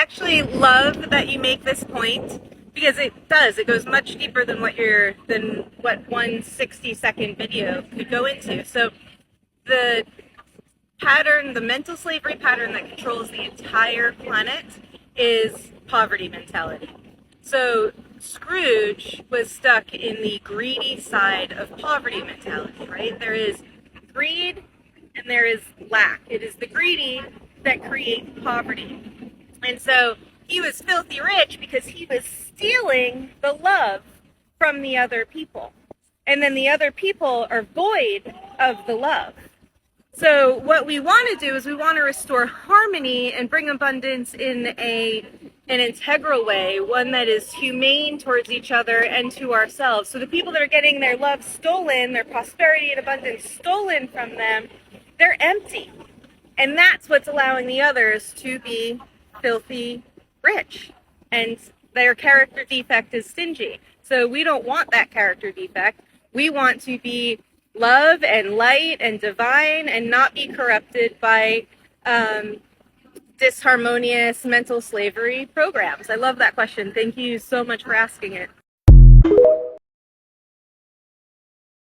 actually love that you make this point, because it does. It goes much deeper than what one 60-second video could go into. So the pattern, the mental slavery pattern that controls the entire planet is poverty mentality. So Scrooge was stuck in the greedy side of poverty mentality, right? There is greed and there is lack. It is the greedy that creates poverty. And so he was filthy rich because he was stealing the love from the other people. And then the other people are void of the love. So what we want to do is we want to restore harmony and bring abundance in an integral way, one that is humane towards each other and to ourselves. So the people that are getting their love stolen, their prosperity and abundance stolen from them, they're empty. And that's what's allowing the others to be filthy rich. And their character defect is stingy. So we don't want that character defect. We want to be love and light and divine and not be corrupted by disharmonious mental slavery programs. I love that question. Thank you so much for asking it.